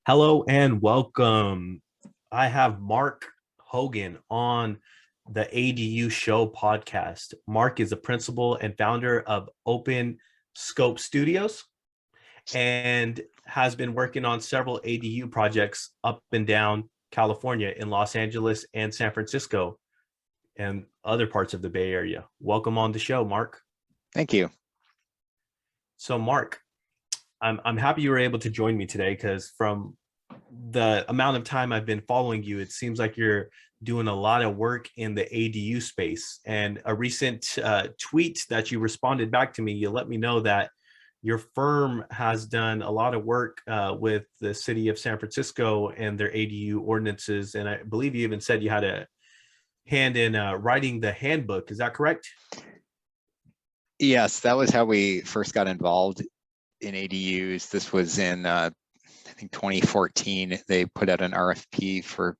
Hello and welcome. I have Mark Hogan on the ADU Show podcast. Mark is the principal and founder of Open Scope Studios and has been working on several ADU projects up and down California, in Los Angeles and San Francisco and other parts of the Bay Area. Welcome on the show, Mark. Thank you. So, Mark, I'm happy you were able to join me today because from the amount of time I've been following you, it seems like you're doing a lot of work in the ADU space. And a recent tweet that you responded back to me, you let me know that your firm has done a lot of work with the city of San Francisco and their ADU ordinances. And I believe you even said you had a hand in writing the handbook. Is that correct? Yes, that was how we first got involved in ADUs. This was in, I think 2014. They put out an RFP for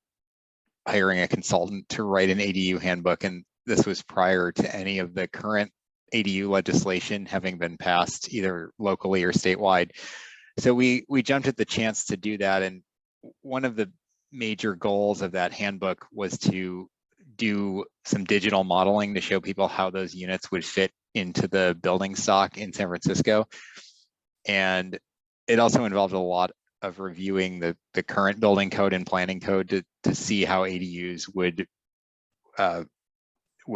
hiring a consultant to write an ADU handbook. And this was prior to any of the current ADU legislation having been passed either locally or statewide. So we jumped at the chance to do that. And one of the major goals of that handbook was to do some digital modeling to show people how those units would fit into the building stock in San Francisco. And it also involved a lot of reviewing the current building code and planning code to see how ADUs would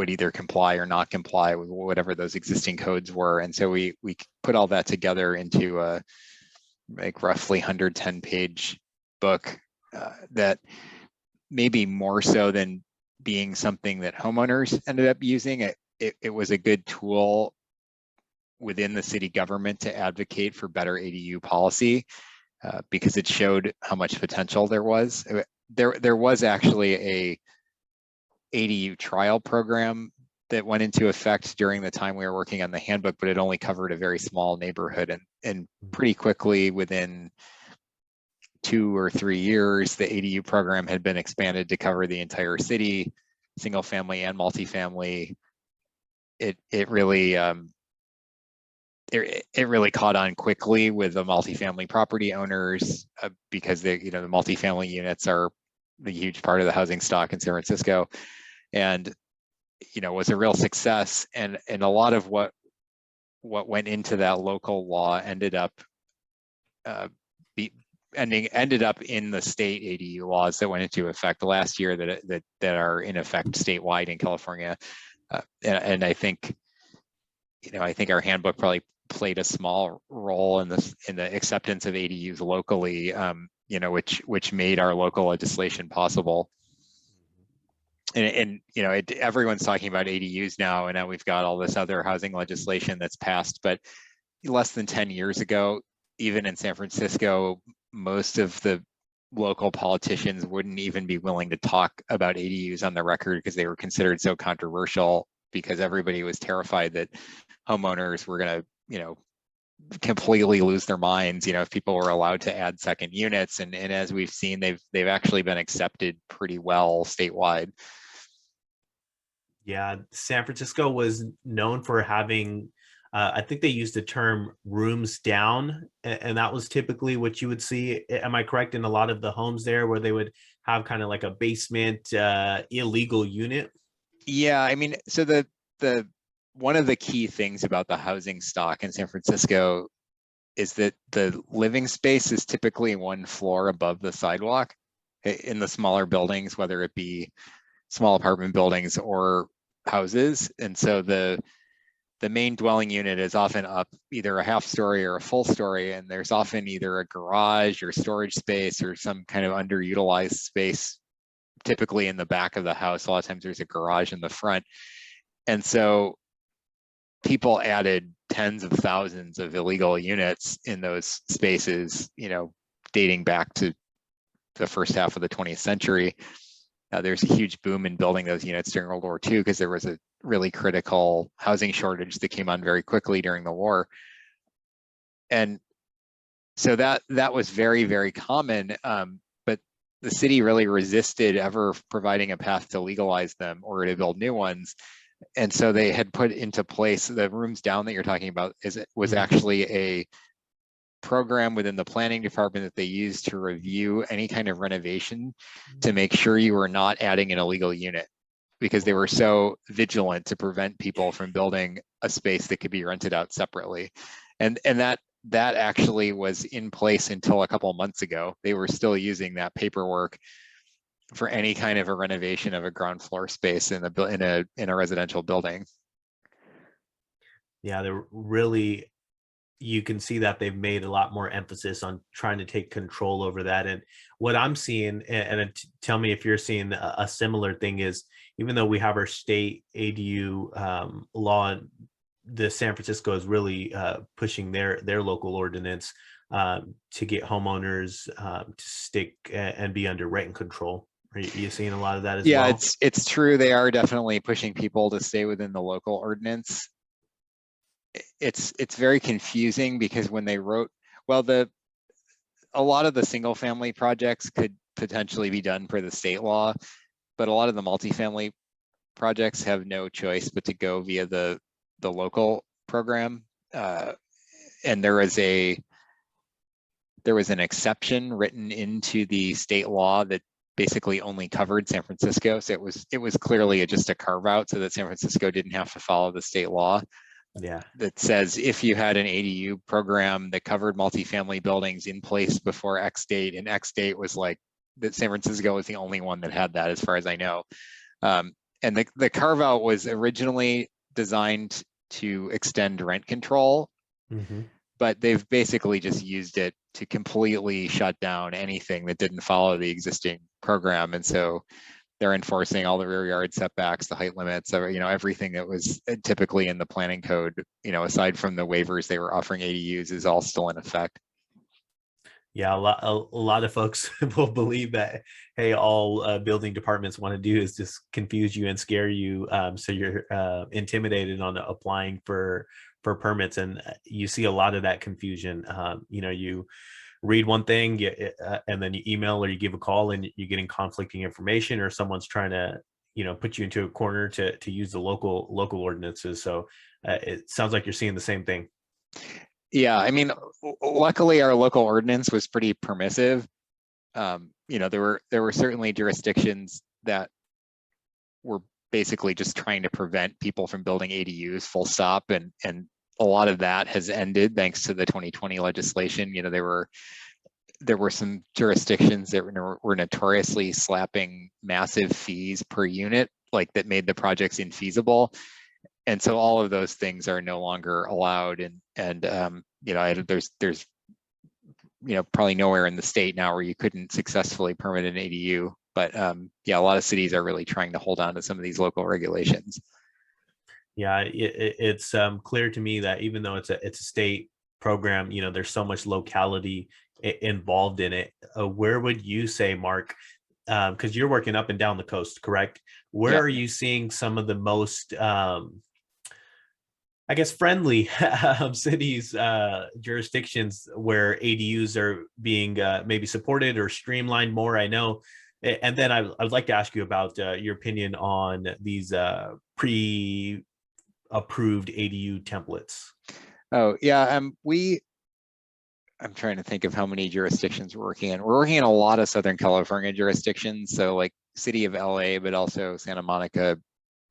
either comply or not comply with whatever those existing codes were. And so we put all that together into a like roughly 110-page book that maybe more so than being something that homeowners ended up using, it was a good tool within the city government to advocate for better ADU policy because it showed how much potential there was. There was actually a ADU trial program that went into effect during the time we were working on the handbook, but it only covered a very small neighborhood. And pretty quickly, within 2 or 3 years, the ADU program had been expanded to cover the entire city, single family and multifamily. It really caught on quickly with the multifamily property owners because the multifamily units are the huge part of the housing stock in San Francisco, and was a real success. And a lot of what went into that local law ended up ended up in the state ADU laws that went into effect last year that are in effect statewide in California. And I think our handbook probably played a small role in the acceptance of ADUs locally, which made our local legislation possible. And everyone's talking about ADUs now, and now we've got all this other housing legislation that's passed. But less than 10 years ago, even in San Francisco, most of the local politicians wouldn't even be willing to talk about ADUs on the record because they were considered so controversial, because everybody was terrified that homeowners were going to, completely lose their minds, if people were allowed to add second units. And as we've seen, they've actually been accepted pretty well statewide. Yeah, San Francisco was known for having, I think they used the term rooms down, and that was typically what you would see. Am I correct, in a lot of the homes there where they would have kind of like a basement illegal unit? Yeah, I mean, so the one of the key things about the housing stock in San Francisco is that the living space is typically 1 floor above the sidewalk in the smaller buildings, whether it be small apartment buildings or houses. And so the main dwelling unit is often up either a half story or a full story, and there's often either a garage or storage space or some kind of underutilized space, typically in the back of the house. A lot of times there's a garage in the front. And so people added tens of thousands of illegal units in those spaces, dating back to the first half of the 20th century. There's a huge boom in building those units during World War II because there was a really critical housing shortage that came on very quickly during the war. And so that was very, very common, but the city really resisted ever providing a path to legalize them or to build new ones. And so they had put into place the rooms down that you're talking about was actually program within the planning department that they use to review any kind of renovation to make sure you were not adding an illegal unit, because they were so vigilant to prevent people from building a space that could be rented out separately. And that actually was in place until a couple of months ago. They were still using that paperwork for any kind of a renovation of a ground floor space in a residential building. Yeah, they're really, you can see that they've made a lot more emphasis on trying to take control over that. And what I'm seeing, tell me if you're seeing a similar thing, is even though we have our state ADU law, the San Francisco is really pushing their local ordinance to get homeowners to stick and be under rent control. Are you seeing a lot of that as Yeah, well? it's true. They are definitely pushing people to stay within the local ordinance. It's very confusing because when they wrote, well, a lot of the single family projects could potentially be done per the state law, but a lot of the multifamily projects have no choice but to go via the local program. And there was an exception written into the state law that basically only covered San Francisco. So it was clearly just a carve out so that San Francisco didn't have to follow the state law. Yeah. That says if you had an ADU program that covered multifamily buildings in place before X date, and X date was like that, San Francisco was the only one that had that, as far as I know. And the carve out was originally designed to extend rent control, but they've basically just used it to completely shut down anything that didn't follow the existing program. And so they're enforcing all the rear yard setbacks, the height limits, everything that was typically in the planning code, aside from the waivers they were offering ADUs, is all still in effect. Yeah, a lot of folks will believe that, hey, all building departments want to do is just confuse you and scare you, so you're intimidated on applying for permits. And you see a lot of that confusion. You read one thing, and then you email or you give a call, and you're getting conflicting information, or someone's trying to put you into a corner to use the local ordinances. So it sounds like you're seeing the same thing. Yeah, I mean, luckily our local ordinance was pretty permissive. There were certainly jurisdictions that were basically just trying to prevent people from building ADUs, full stop, and a lot of that has ended thanks to the 2020 legislation. There were some jurisdictions that were notoriously slapping massive fees per unit, like that made the projects infeasible. And so all of those things are no longer allowed. And there's probably nowhere in the state now where you couldn't successfully permit an ADU. But yeah, a lot of cities are really trying to hold on to some of these local regulations. Yeah, it's clear to me that even though it's a state program, there's so much locality involved in it. Where would you say, Mark, because you're working up and down the coast, correct? Where Yep. are you seeing some of the most I guess friendly cities, jurisdictions where ADUs are being maybe supported or streamlined more? I know. And then I would like to ask you about your opinion on these pre-approved ADU templates. Oh yeah, I'm trying to think of how many jurisdictions we're working in. We're working in a lot of Southern California jurisdictions, so like city of LA, but also Santa Monica,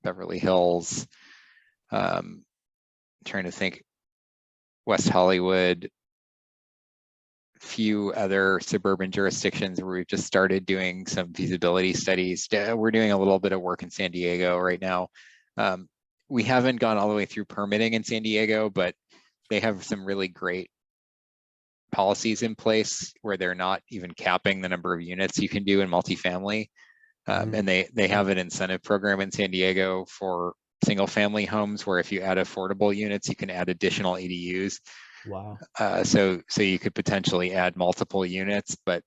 Beverly Hills. Trying to think, West Hollywood, few other suburban jurisdictions where we've just started doing some feasibility studies. We're doing a little bit of work in San Diego right now. We haven't gone all the way through permitting in San Diego, but they have some really great policies in place where they're not even capping the number of units you can do in multifamily. And they have an incentive program in San Diego for single family homes where if you add affordable units, you can add additional ADUs. Wow. So you could potentially add multiple units, but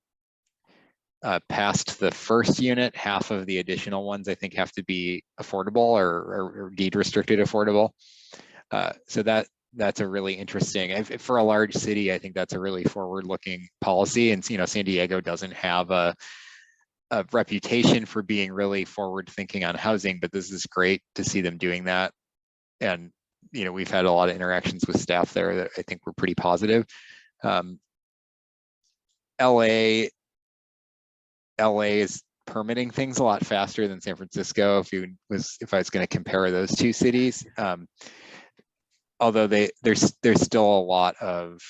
past the first unit, half of the additional ones I think have to be affordable or deed restricted affordable. So that's a really interesting, for a large city, I think that's a really forward looking policy. And San Diego doesn't have a reputation for being really forward thinking on housing, but this is great to see them doing that. And we've had a lot of interactions with staff there that I think were pretty positive. Um, LA is permitting things a lot faster than San Francisco. If I was going to compare those two cities, although there's still a lot of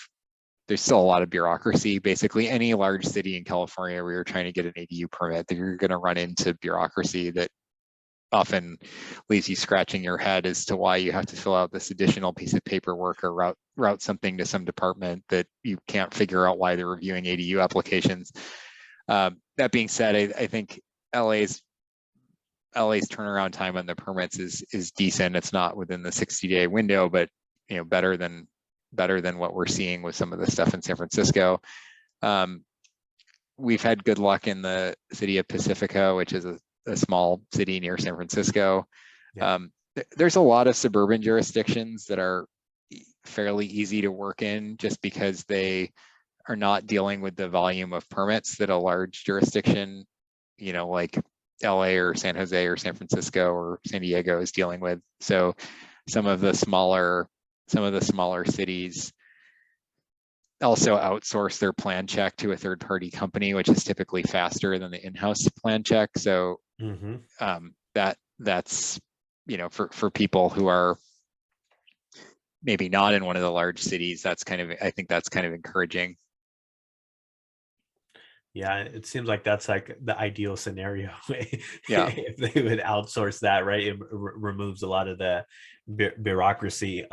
bureaucracy. Basically, any large city in California where you're trying to get an ADU permit, that you're going to run into bureaucracy that often leaves you scratching your head as to why you have to fill out this additional piece of paperwork or route something to some department that you can't figure out why they're reviewing ADU applications. That being said, I think LA's turnaround time on the permits is decent. It's not within the 60-day window, but better than what we're seeing with some of the stuff in San Francisco. We've had good luck in the city of Pacifica, which is a small city near San Francisco. Yeah. There's a lot of suburban jurisdictions that are fairly easy to work in just because they are not dealing with the volume of permits that a large jurisdiction, like LA or San Jose or San Francisco or San Diego is dealing with. So some of the smaller cities also outsource their plan check to a third-party company, which is typically faster than the in-house plan check. So that's for people who are maybe not in one of the large cities, I think that's kind of encouraging. Yeah, it seems like that's like the ideal scenario. Yeah. If they would outsource that, right? It removes a lot of the bureaucracy.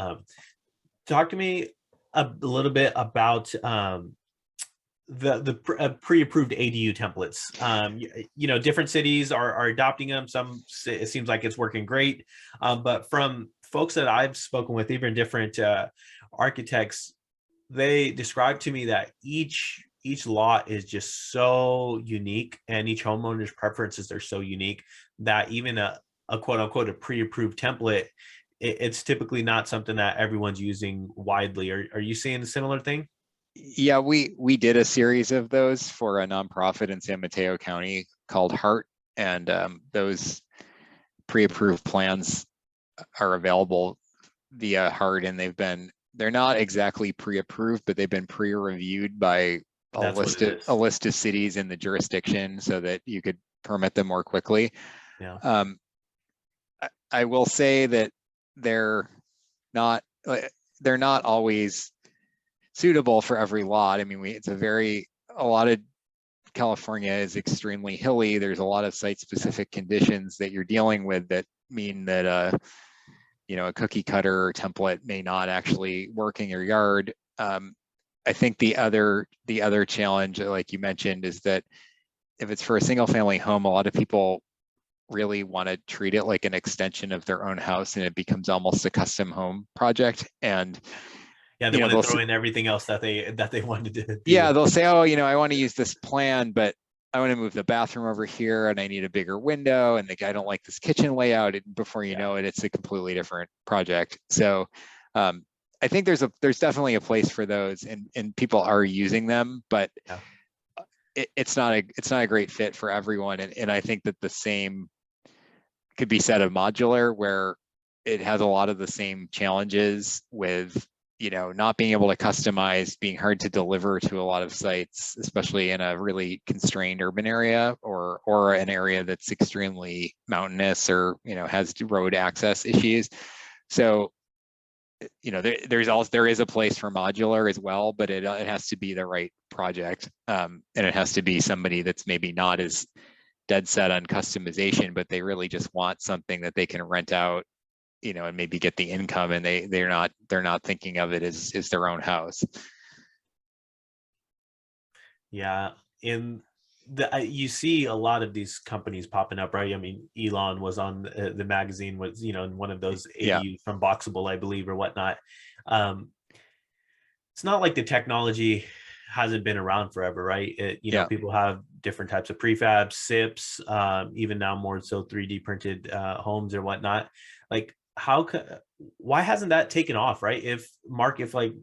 Talk to me a little bit about the pre-approved ADU templates. Different cities are adopting them. Some, it seems like it's working great, but from folks that I've spoken with, even different architects, they describe to me that each lot is just so unique, and each homeowner's preferences are so unique that even a quote unquote a pre-approved template, it's typically not something that everyone's using widely. Are you seeing a similar thing? Yeah, we did a series of those for a nonprofit in San Mateo County called Heart, and those pre-approved plans are available via Heart, and they're not exactly pre-approved, but they've been pre-reviewed by a list of cities in the jurisdiction so that you could permit them more quickly. Yeah. I will say that they're not always suitable for every lot. I mean, a lot of California is extremely hilly. There's a lot of site-specific conditions that you're dealing with that mean that a cookie cutter template may not actually work in your yard. I think the other challenge, like you mentioned, is that if it's for a single family home, a lot of people really want to treat it like an extension of their own house, and it becomes almost a custom home project. And yeah, they want to throw in everything else that they wanted to do. Yeah, they'll say, oh, I want to use this plan, but I want to move the bathroom over here and I need a bigger window, and I don't like this kitchen layout. And before you know it, it's a completely different project. So I think there's definitely a place for those, and people are using them, but it's not a great fit for everyone. And I think that the same could be said of modular, where it has a lot of the same challenges with not being able to customize, being hard to deliver to a lot of sites, especially in a really constrained urban area or an area that's extremely mountainous or has road access issues. So there is a place for modular as well, but it has to be the right project, and it has to be somebody that's maybe not as dead set on customization, but they really just want something that they can rent out, and maybe get the income, and they're not thinking of it as their own house. Yeah, you see a lot of these companies popping up, right? I mean, Elon was on the magazine, was in one of those ADUs from Boxable, I believe, or whatnot. It's not like the technology hasn't been around forever, right? People have different types of prefabs, SIPs, even now more so 3D printed homes or whatnot. Like, why hasn't that taken off, right? If like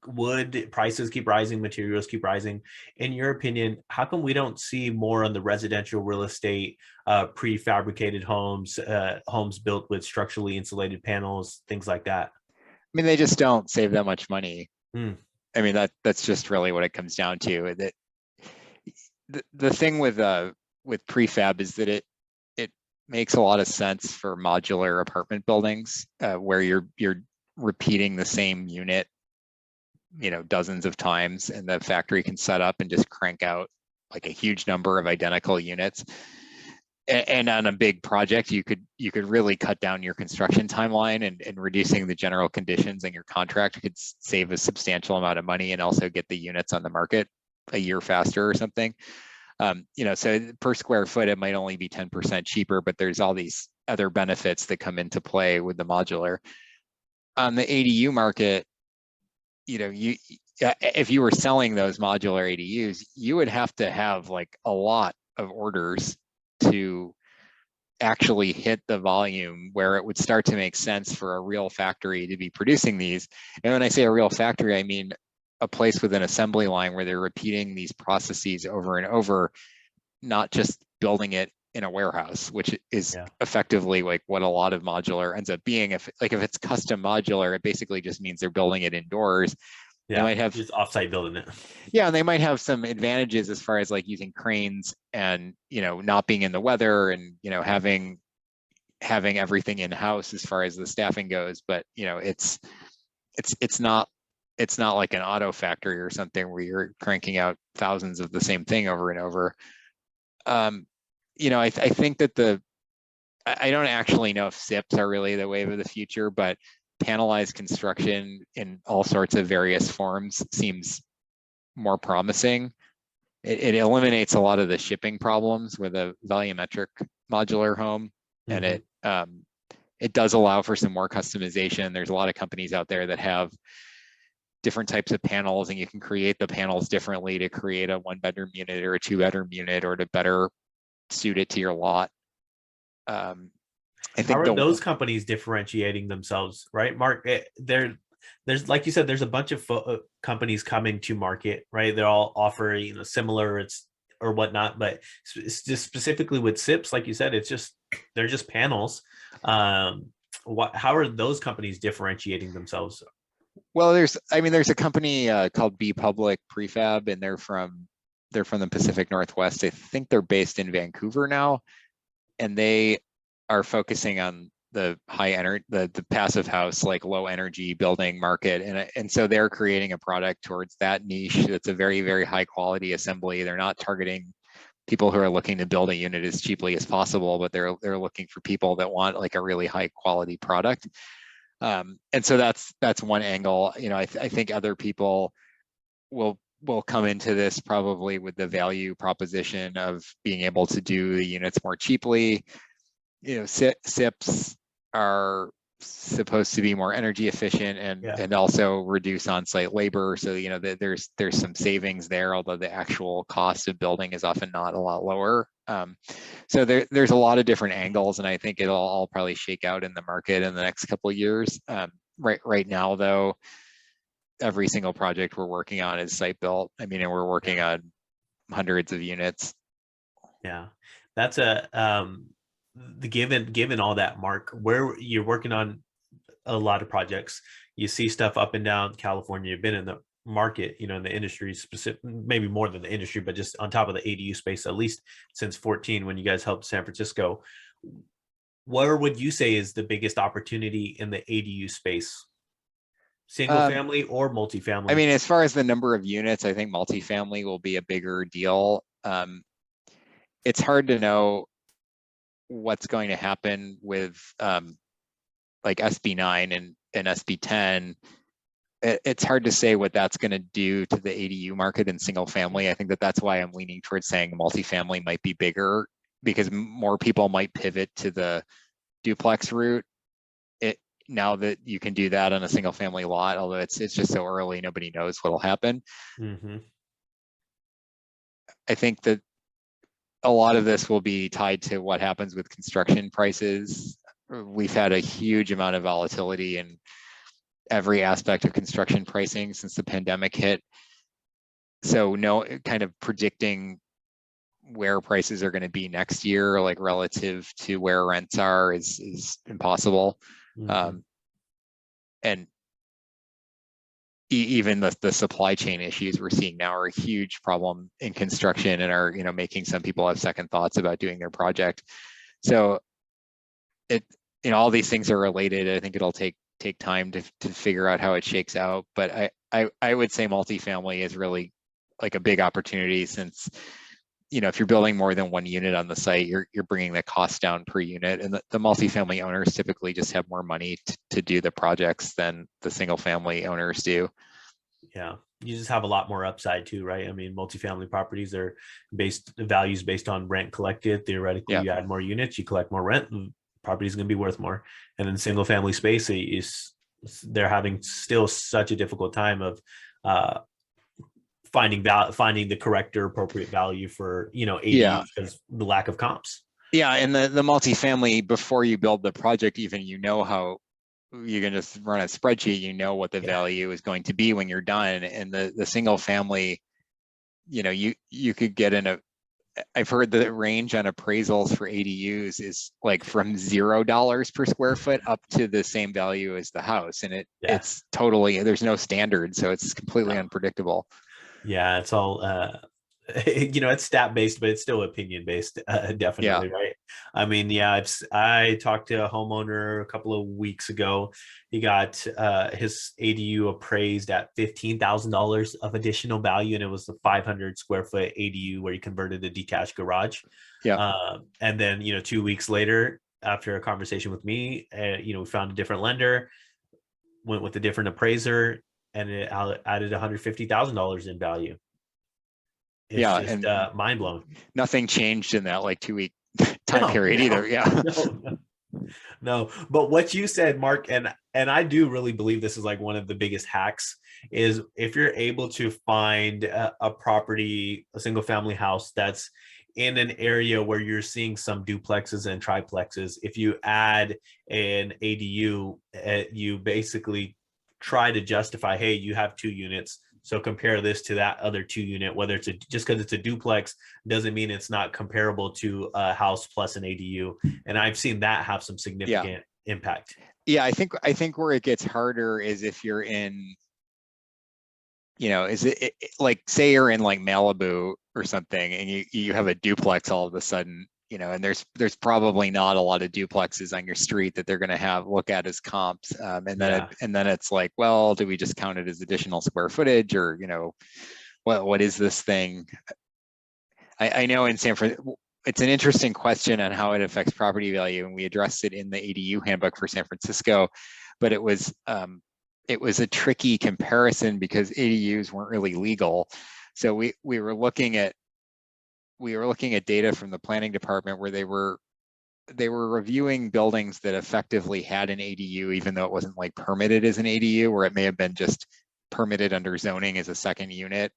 wood prices keep rising, materials keep rising, in your opinion, how come we don't see more on the residential real estate, prefabricated homes, homes built with structurally insulated panels, things like that? I mean, they just don't save that much money. I mean, that's just really what it comes down to. That the thing with prefab is that it makes a lot of sense for modular apartment buildings, where you're repeating the same unit, dozens of times, and the factory can set up and just crank out like a huge number of identical units. And on a big project, you could really cut down your construction timeline, and reducing the general conditions in your contract could save a substantial amount of money and also get the units on the market a year faster or something. So per square foot, it might only be 10% cheaper, but there's all these other benefits that come into play with the modular. On the ADU market, if you were selling those modular ADUs, you would have to have like a lot of orders to actually hit the volume where it would start to make sense for a real factory to be producing these. And when I say a real factory, I mean a place with an assembly line where they're repeating these processes over and over, not just building it in a warehouse, which is effectively like what a lot of modular ends up being. If it's custom modular, it basically just means they're building it indoors. Yeah, they might have just offsite building it. Yeah, and they might have some advantages as far as like using cranes and not being in the weather, and having everything in house as far as the staffing goes. But it's not like an auto factory or something where you're cranking out thousands of the same thing over and over. I think that I don't actually know if SIPs are really the wave of the future, but panelized construction in all sorts of various forms seems more promising. It eliminates a lot of the shipping problems with a volumetric modular home, and it does allow for some more customization. There's a lot of companies out there that have different types of panels, and you can create the panels differently to create a 1-bedroom unit or a 2-bedroom unit, or to better suit it to your lot. I think how are those companies differentiating themselves, right, Mark? There's, like you said, there's a bunch of companies coming to market, right? They're all offering similar or whatnot, but it's just specifically with SIPs, like you said, they're just panels. How are those companies differentiating themselves? Well, there's a company called B Public Prefab, and they're from the Pacific Northwest. I think they're based in Vancouver now, and they are focusing on the high energy, the passive house, like low energy building market. And so they're creating a product towards that niche. That's a very, very high quality assembly. They're not targeting people who are looking to build a unit as cheaply as possible, but they're looking for people that want like a really high quality product. And so that's one angle. I think other people will come into this probably with the value proposition of being able to do the units more cheaply. SIPs are supposed to be more energy efficient and also reduce on-site labor. So there's some savings there, although the actual cost of building is often not a lot lower. So there's a lot of different angles, and I think it'll all probably shake out in the market in the next couple of years. Right now, though, every single project we're working on is site built. I mean, and we're working on hundreds of units. Yeah, that's given all that, Mark, where you're working on a lot of projects, you see stuff up and down California. You've been in the market, in the industry, specific, maybe more than the industry, but just on top of the ADU space, at least since 2014, when you guys helped San Francisco. Where would you say is the biggest opportunity in the ADU space? Single family or multifamily? I mean, as far as the number of units, I think multifamily will be a bigger deal. It's hard to know what's going to happen with like SB 9 and SB 10. It's hard to say what that's going to do to the ADU market in single family. I think that's why I'm leaning towards saying multifamily might be bigger, because more people might pivot to the duplex route now that you can do that on a single family lot, although it's just so early, nobody knows what'll happen. I think that a lot of this will be tied to what happens with construction prices. We've had a huge amount of volatility in every aspect of construction pricing since the pandemic hit. So kind of predicting where prices are going to be next year, like relative to where rents are, is impossible. And even the supply chain issues we're seeing now are a huge problem in construction and are, making some people have second thoughts about doing their project. So it, all these things are related. I think it'll take time to figure out how it shakes out. But I would say multifamily is really like a big opportunity, since if you're building more than one unit on the site, you're bringing the cost down per unit, and the multifamily owners typically just have more money to do the projects than the single family owners do. Yeah, you just have a lot more upside too, right? I mean, multifamily properties are values based on rent collected. Theoretically, Yeah. you add more units, you collect more rent, and property is going to be worth more. And then single family space is they're having still such a difficult time of finding the correct or appropriate value for Yeah. ADUs because the lack of comps. Yeah, and the multifamily, before you build the project, even how you can just run a spreadsheet, what the value is going to be when you're done. And the single family, you could get I've heard the range on appraisals for ADUs is like from $0 per square foot up to the same value as the house. And it's totally, there's no standard. So it's completely unpredictable. Yeah, it's all it's stat based, but it's still opinion based, definitely, right? I mean, yeah, I talked to a homeowner a couple of weeks ago. He got his ADU appraised at $15,000 of additional value, and it was a 500 square foot ADU where he converted a detached garage. Yeah. And then 2 weeks later, after a conversation with me, we found a different lender, went with a different appraiser, and it added $150,000 in value. It's just mind blowing. Nothing changed in that like 2 week time period either. Yeah. No, but what you said, Mark, and I do really believe this is like one of the biggest hacks, is if you're able to find a property, a single family house that's in an area where you're seeing some duplexes and triplexes, if you add an ADU, you basically try to justify, hey, you have 2 units, so compare this to that other 2 unit. Whether it's just because it's a duplex doesn't mean it's not comparable to a house plus an ADU. And I've seen that have some significant impact. Yeah, I think where it gets harder is if you're in, is it like, say you're in like Malibu or something, and you have a duplex all of a sudden, and there's probably not a lot of duplexes on your street that they're going to look at as comps, and then it's like, well, do we just count it as additional square footage, or what is this thing? I know in San Francisco, it's an interesting question on how it affects property value, and we addressed it in the ADU handbook for San Francisco, but it was a tricky comparison because ADUs weren't really legal. So we were looking at data from the planning department where they were reviewing buildings that effectively had an ADU, even though it wasn't like permitted as an ADU, where it may have been just permitted under zoning as a second unit.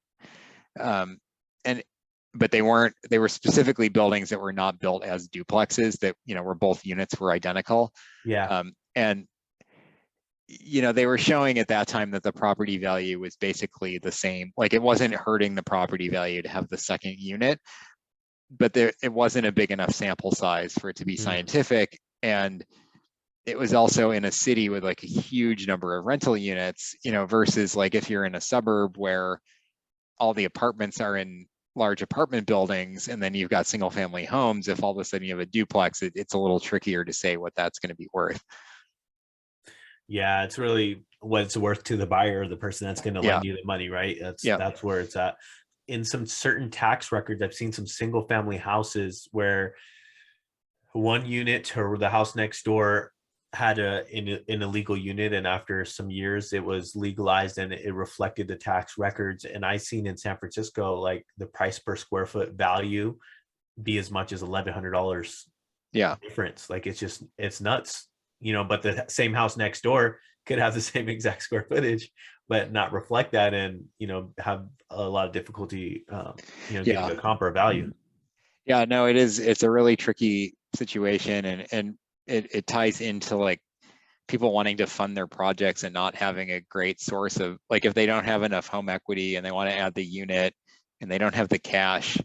But they were specifically buildings that were not built as duplexes, that, where both units were identical. And they were showing at that time that the property value was basically the same. Like, it wasn't hurting the property value to have the second unit, but it wasn't a big enough sample size for it to be scientific. And it was also in a city with like a huge number of rental units, versus like if you're in a suburb where all the apartments are in large apartment buildings, and then you've got single family homes. If all of a sudden you have a duplex, it's a little trickier to say what that's going to be worth. Yeah, it's really what it's worth to the buyer, the person that's going to lend you the money, right? That's where it's at. In some certain tax records, I've seen some single family houses where one unit or the house next door had an illegal unit, and after some years it was legalized and it reflected the tax records. And I seen in San Francisco, like, the price per square foot value be as much as $1,100 difference. Like, it's nuts, but the same house next door could have the same exact square footage but not reflect that, and have a lot of difficulty getting a comp or value. No, it's a really tricky situation, and it ties into like people wanting to fund their projects and not having a great source of, like, if they don't have enough home equity and they want to add the unit and they don't have the cash,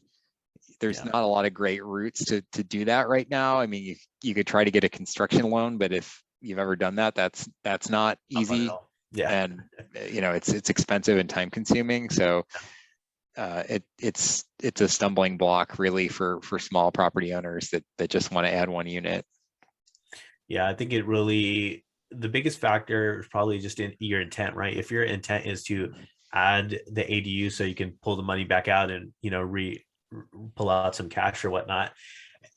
there's not a lot of great routes to do that right now. I mean, you could try to get a construction loan, but if you've ever done that, that's not easy. Yeah. and it's expensive and time consuming. So it's a stumbling block really for small property owners that just want to add one unit. Yeah, I think it really, the biggest factor is probably just in your intent, right? If your intent is to add the ADU so you can pull the money back out and, pull out some cash or whatnot.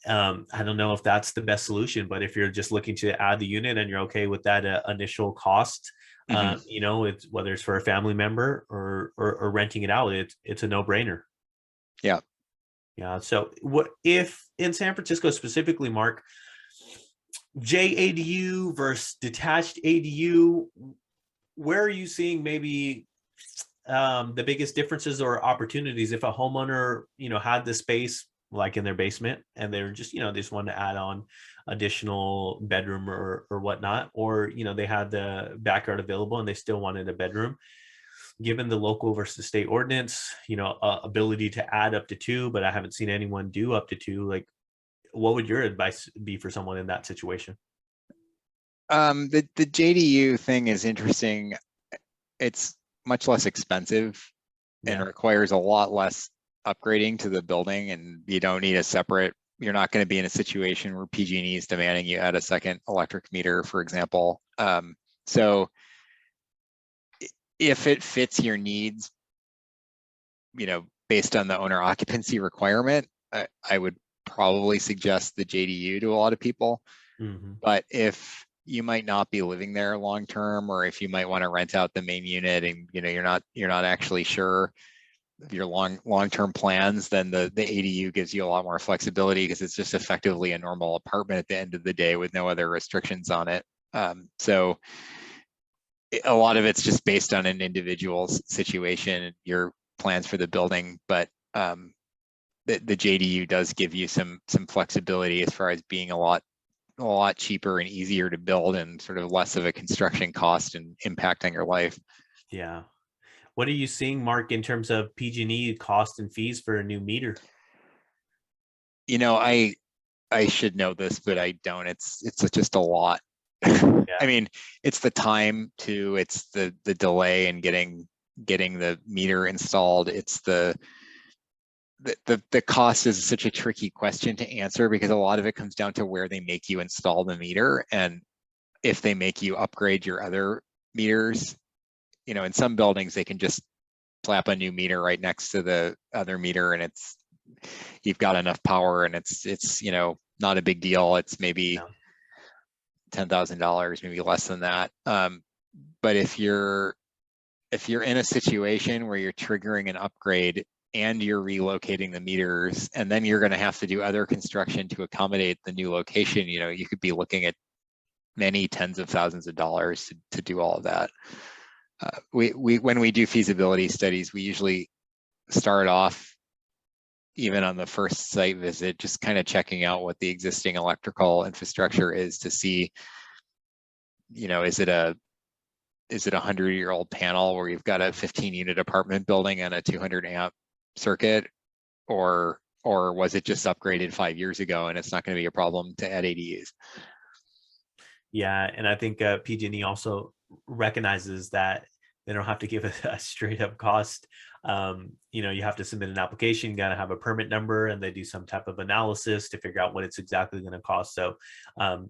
I don't know if that's the best solution, but if you're just looking to add the unit and you're okay with that initial cost, Mhm. it's whether it's for a family member or renting it out, it's a no-brainer. Yeah. Yeah. So what if in San Francisco specifically, Mark, JADU versus detached ADU, where are you seeing maybe the biggest differences or opportunities if a homeowner, had the space like in their basement and they're just, they just wanted to add on additional bedroom or whatnot, or, they had the backyard available and they still wanted a bedroom, given the local versus state ordinance, ability to add up to two, but I haven't seen anyone do up to two. Like, what would your advice be for someone in that situation? The JDU thing is interesting. It's much less expensive and Yeah. requires a lot less upgrading to the building, and you don't need a separate. You're not going to be in a situation where PG&E is demanding you add a second electric meter, for example. So if it fits your needs, based on the owner occupancy requirement, I would probably suggest the JDU to a lot of people. Mm-hmm. But if you might not be living there long term, or if you might want to rent out the main unit and you're not actually sure of your long-term plans, then the ADU gives you a lot more flexibility because it's just effectively a normal apartment at the end of the day with no other restrictions on it. So a lot of it's just based on an individual's situation and your plans for the building, but the JDU does give you some flexibility as far as being a lot cheaper and easier to build and sort of less of a construction cost and impact on your life. Yeah. What are you seeing, Mark, in terms of PG&E cost and fees for a new meter? I should know this, but I don't. It's just a lot. I Yeah. mean, it's the time too. It's the delay in getting the meter installed. It's the cost is such a tricky question to answer because a lot of it comes down to where they make you install the meter, and if they make you upgrade your other meters. In some buildings they can just slap a new meter right next to the other meter, and you've got enough power, and it's not a big deal. It's maybe Yeah. $10,000, maybe less than that. But if you're in a situation where you're triggering an upgrade and you're relocating the meters, and then you're going to have to do other construction to accommodate the new location, you could be looking at many tens of thousands of dollars to do all of that. When we do feasibility studies, we usually start off, even on the first site visit, just kind of checking out what the existing electrical infrastructure is to see, is it a 100-year-old panel where you've got a 15-unit apartment building and a 200 amp circuit, or was it just upgraded 5 years ago and it's not going to be a problem to add ADUs? Yeah, and I think PG&E also recognizes that they don't have to give a straight up cost. You have to submit an application, you got to have a permit number, and they do some type of analysis to figure out what it's exactly going to cost. So,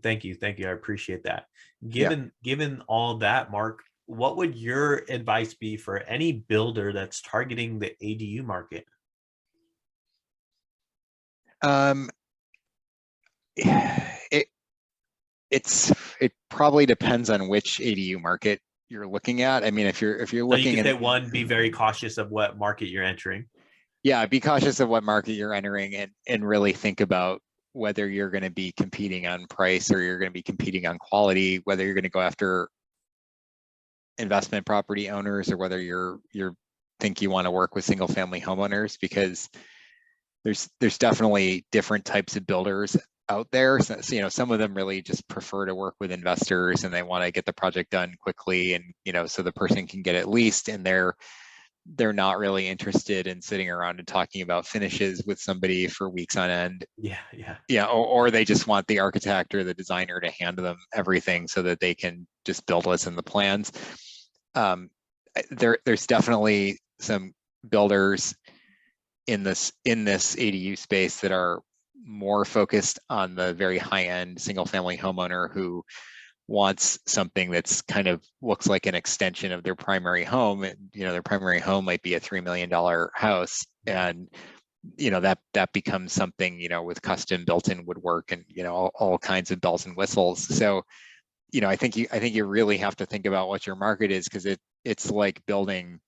thank you, I appreciate that. Yeah. Given all that, Mark, what would your advice be for any builder that's targeting the ADU market? It it probably depends on which ADU market you're looking at. I mean, if you're So you looking could in, say, one, be very cautious of what market you're entering. yeah, be cautious of what market you're entering, and really think about whether you're going to be competing on price or you're going to be competing on quality, whether you're going to go after investment property owners or whether you're think you want to work with single family homeowners, because there's definitely different types of builders out there. So, some of them really just prefer to work with investors and they want to get the project done quickly, and so the person can get it leased, and they're not really interested in sitting around and talking about finishes with somebody for weeks on end. Yeah, yeah. Yeah, or they just want the architect or the designer to hand them everything so that they can just build what's in the plans. there's definitely some builders in this ADU space that are more focused on the very high end single family homeowner who wants something that's kind of looks like an extension of their primary home. And, their primary home might be a $3 million house. And, that becomes something, with custom built-in woodwork and, all kinds of bells and whistles. So, I think you really have to think about what your market is, because it's like building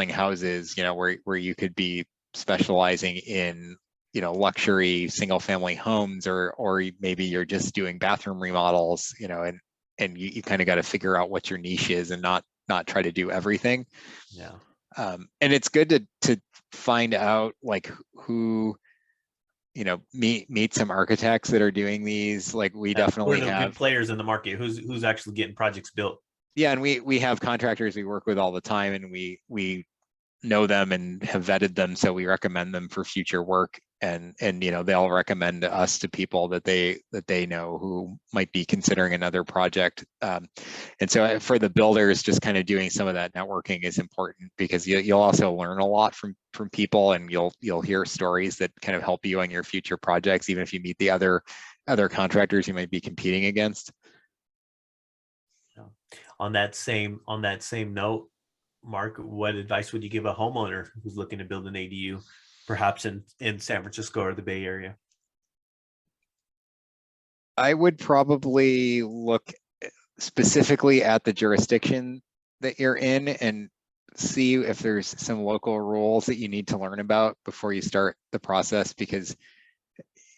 houses, where you could be specializing in, luxury single family homes, or maybe you're just doing bathroom remodels, and you kind of got to figure out what your niche is and not try to do everything. Yeah. And it's good to find out like who, meet some architects that are doing these. Like we definitely Who are the good have, players in the market? Who's actually getting projects built? yeah, and we have contractors we work with all the time, and we know them and have vetted them, so we recommend them for future work, and they'll recommend us to people that they know who might be considering another project. And so for the builders, just kind of doing some of that networking is important, because you'll also learn a lot from people, and you'll hear stories that kind of help you on your future projects, even if you meet the other contractors you might be competing against. On that same note, Mark, what advice would you give a homeowner who's looking to build an ADU, perhaps in San Francisco or the Bay Area? I would probably look specifically at the jurisdiction that you're in and see if there's some local rules that you need to learn about before you start the process. Because,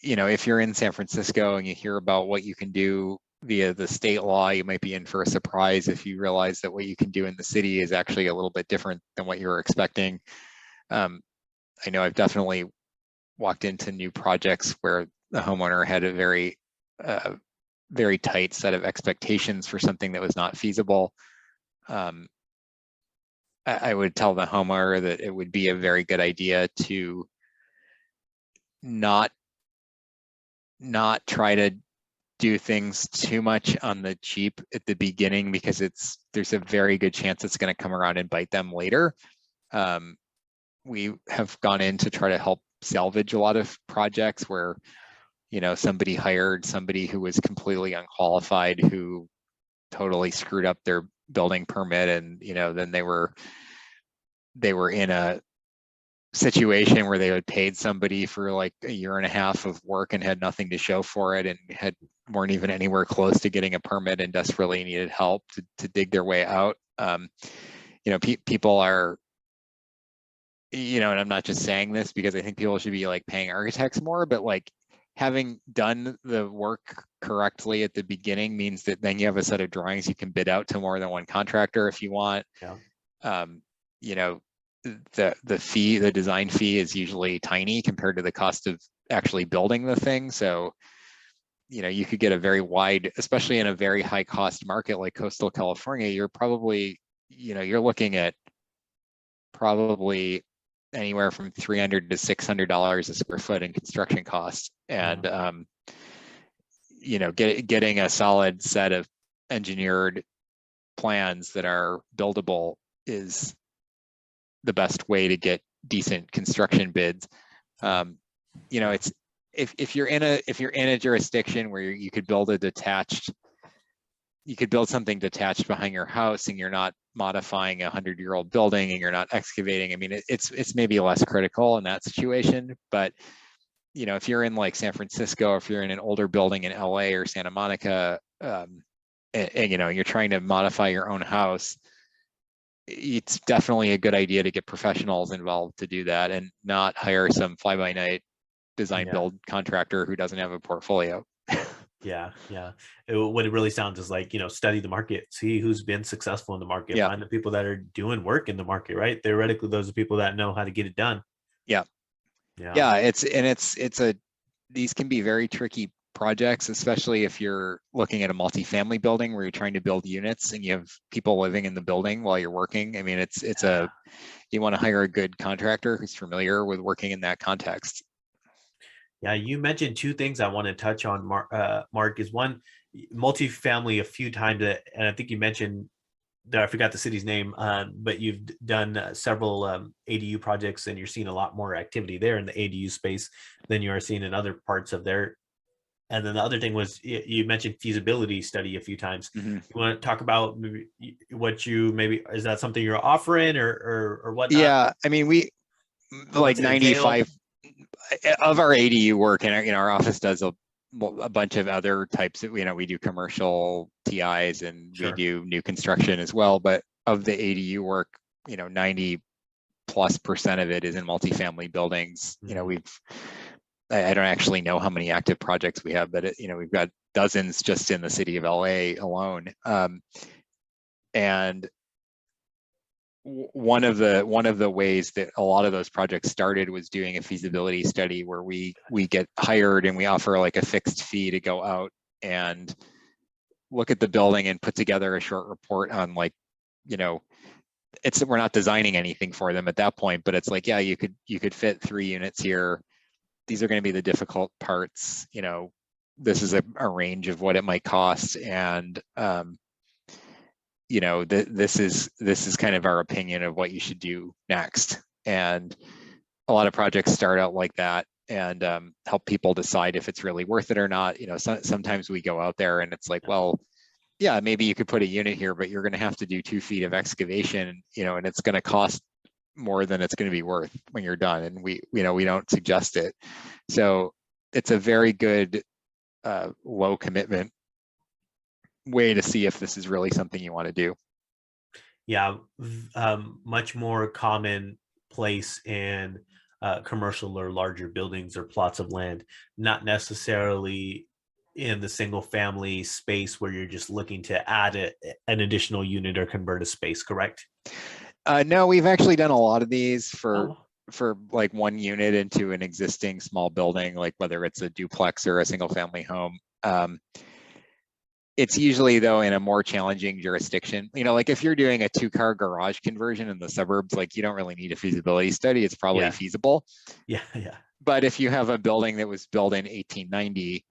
if you're in San Francisco and you hear about what you can do via the state law, you might be in for a surprise if you realize that what you can do in the city is actually a little bit different than what you were expecting. I know I've definitely walked into new projects where the homeowner had a very tight set of expectations for something that was not feasible. I would tell the homeowner that it would be a very good idea to not try to do things too much on the cheap at the beginning, because there's a very good chance it's going to come around and bite them later. We have gone in to try to help salvage a lot of projects where, somebody hired somebody who was completely unqualified, who totally screwed up their building permit, and then they were in a situation where they had paid somebody for like a year and a half of work and had nothing to show for it, and weren't even anywhere close to getting a permit, and desperately needed help to dig their way out. People are, and I'm not just saying this because I think people should be like paying architects more, but like having done the work correctly at the beginning means that then you have a set of drawings you can bid out to more than one contractor if you want. Yeah. The design fee is usually tiny compared to the cost of actually building the thing. So, you could get a very wide, especially in a very high cost market like coastal California, you're probably, you're looking at probably anywhere from $300 to $600 a square foot in construction costs. And, getting a solid set of engineered plans that are buildable is the best way to get decent construction bids. It's if you're in a jurisdiction where you could build something detached behind your house, and you're not modifying a 100-year-old building, and you're not excavating. I mean, it's maybe less critical in that situation. But if you're in like San Francisco, if you're in an older building in LA or Santa Monica, and you're trying to modify your own house, it's definitely a good idea to get professionals involved to do that, and not hire some fly-by-night design build contractor who doesn't have a portfolio. Yeah. What it really sounds is like, study the market, see who's been successful in the market, Yeah. find the people that are doing work in the market, right? Theoretically, those are people that know how to get it done. Yeah. These can be very tricky projects, especially if you're looking at a multifamily building where you're trying to build units and you have people living in the building while you're working. I mean, you want to hire a good contractor who's familiar with working in that context. Yeah, you mentioned two things I want to touch on, Mark. Is one, multifamily a few times, and I think you mentioned I forgot the city's name, but you've done several ADU projects, and you're seeing a lot more activity there in the ADU space than you are seeing in other parts of there. And then the other thing was you mentioned feasibility study a few times. Mhm. You want to talk about maybe what you maybe is that something you're offering or whatnot? Yeah, I mean, we like What's it entail? 95 of our ADU work, and our office does a bunch of other types of, we do commercial TIs and we Sure. do new construction as well. But of the ADU work, 90+% of it is in multifamily buildings. Mhm. I don't actually know how many active projects we have, but we've got dozens just in the city of LA alone. And one of the ways that a lot of those projects started was doing a feasibility study where we get hired and we offer like a fixed fee to go out and look at the building and put together a short report on, like, we're not designing anything for them at that point, but it's like, yeah, you could fit 3 units here. These are going to be the difficult parts. This is a range of what it might cost, and this is kind of our opinion of what you should do next. And a lot of projects start out like that, and help people decide if it's really worth it or not. Sometimes we go out there and it's like, well, yeah, maybe you could put a unit here, but you're going to have to do 2 feet of excavation, and it's going to cost more than it's going to be worth when you're done. And we don't suggest it. So it's a very good low commitment way to see if this is really something you want to do. Yeah, much more common place in commercial or larger buildings or plots of land, not necessarily in the single family space where you're just looking to add an additional unit or convert a space, correct? No, we've actually done a lot of these for Oh, like 1 unit into an existing small building, like whether it's a duplex or a single family home. It's usually, though, in a more challenging jurisdiction. Like if you're doing a 2-car garage conversion in the suburbs, like you don't really need a feasibility study. It's probably yeah, feasible. yeah, yeah. But if you have a building that was built in 1890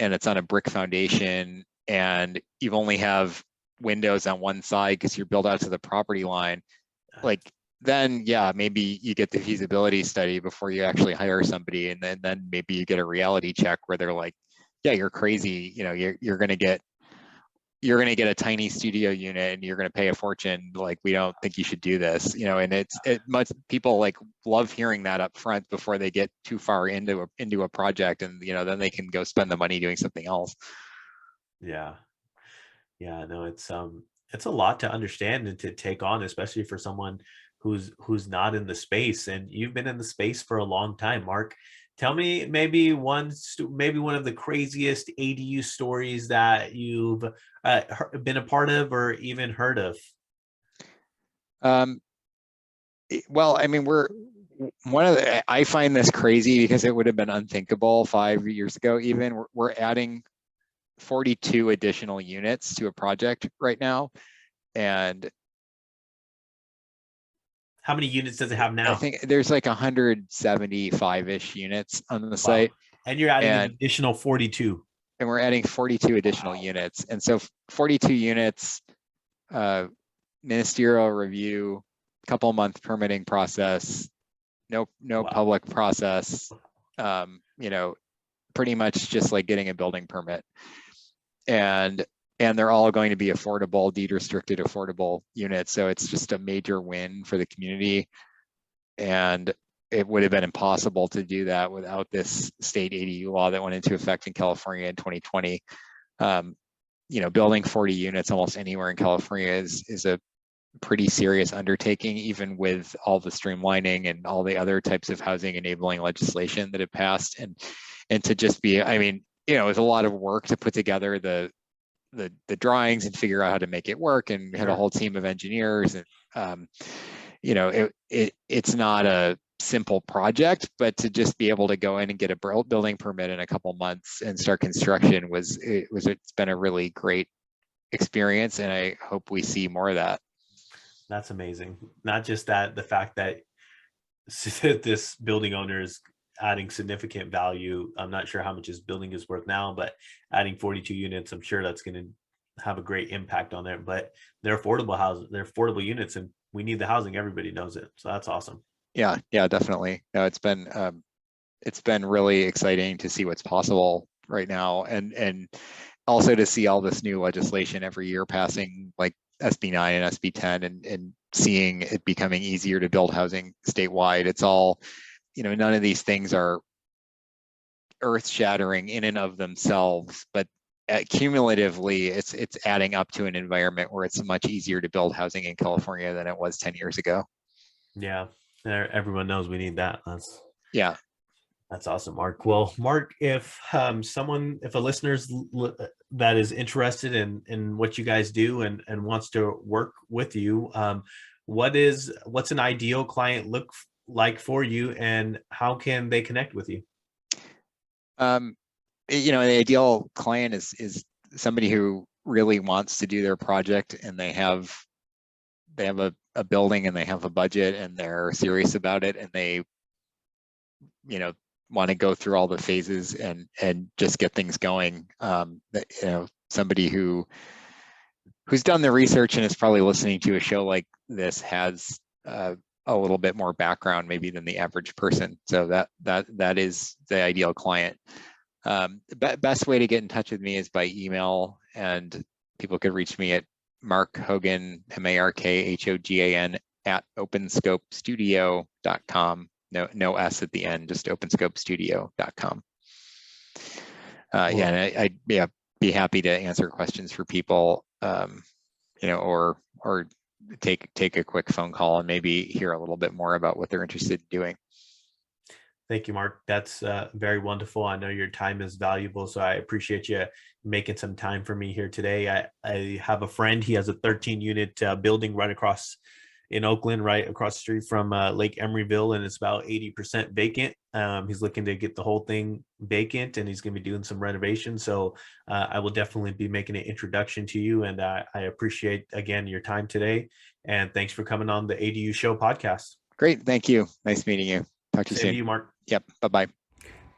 and it's on a brick foundation and you only have windows on one side because you're built out to the property line, like then yeah, maybe you get the feasibility study before you actually hire somebody, and then maybe you get a reality check where they're like, yeah, you're crazy. You're going to get a tiny studio unit and you're going to pay a fortune. Like, we don't think you should do this. And much people like love hearing that up front before they get too far into a project, and then they can go spend the money doing something else. Yeah. Yeah, no, it's a lot to understand and to take on, especially for someone who's not in the space. And you've been in the space for a long time, Mark. Tell me maybe maybe one of the craziest ADU stories that you've been a part of or even heard of. Um, well, I mean, I find this crazy because it would have been unthinkable 5 years ago. Even we're adding 42 additional units to a project right now, and How many units does it have I now? think there's like 175-ish units on the Wow. site, And you're adding an and additional 42. we're adding 42 additional Wow. units. And so 42 units, uh, ministerial review, couple-month permitting process, no Wow. public process, pretty much just like getting a building permit. And they're all going to be affordable, deed restricted affordable units. So it's just a major win for the community. And it would have been impossible to do that without this state ADU law that went into effect in California in 2020. Building 40 units almost anywhere in California is a pretty serious undertaking, even with all the streamlining and all the other types of housing enabling legislation that have passed. And to just be, I mean, it was a lot of work to put together the drawings and figure out how to make it work, and we had a Sure. whole team of engineers. And it's not a simple project, but to just be able to go in and get a building permit in a couple months and start construction it's been a really great experience, and I hope we see more of that. That's amazing. Not just that, the fact that this building owner is adding significant value. I'm not sure how much his building is worth now, but adding 42 units, I'm sure that's going to have a great impact on there. But they're affordable houses, they're affordable units, and we need the housing. Everybody knows it, so that's awesome. Yeah, definitely. No, it's been really exciting to see what's possible right now, and also to see all this new legislation every year passing, like SB 9 and SB 10, and seeing it becoming easier to build housing statewide. It's all, none of these things are earth shattering in and of themselves, but cumulatively it's adding up to an environment where it's much easier to build housing in California than it was 10 years ago. Yeah, everyone knows we need that. Yeah. That's awesome, Mark. Well, Mark, if if a listener's that is interested in what you guys do and wants to work with you, what's an ideal client look like for you, and how can they connect with you? An ideal client is somebody who really wants to do their project, and they have a building and they have a budget and they're serious about it, and they want to go through all the phases and just get things going. Somebody who's done the research and is probably listening to a show like this has a little bit more background maybe than the average person. So that is the ideal client. Best way to get in touch with me is by email, and people could reach me at Mark Hogan, MarkHogan at openscopestudio.com. No S at the end, just openscopestudio.com. Yeah, and I'd be happy to answer questions for people, or take a quick phone call and maybe hear a little bit more about what they're interested in doing. Thank you, Mark. That's very wonderful. I know your time is valuable, so I appreciate you making some time for me here today. I have a friend. He has a 13-unit building right across in Oakland, right across the street from Lake Emeryville, and it's about 80% vacant. He's looking to get the whole thing vacant, and he's going to be doing some renovations. So I will definitely be making an introduction to you, and I appreciate, again, your time today. And thanks for coming on the ADU Show podcast. Great. Thank you. Nice meeting you. Talk to you soon. Same to you, Mark. Yep. Bye-bye.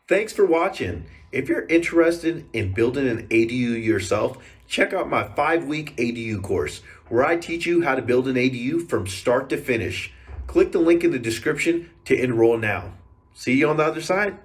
Thanks for watching. If you're interested in building an ADU yourself, check out my 5-week ADU course, where I teach you how to build an ADU from start to finish. Click the link in the description to enroll now. See you on the other side.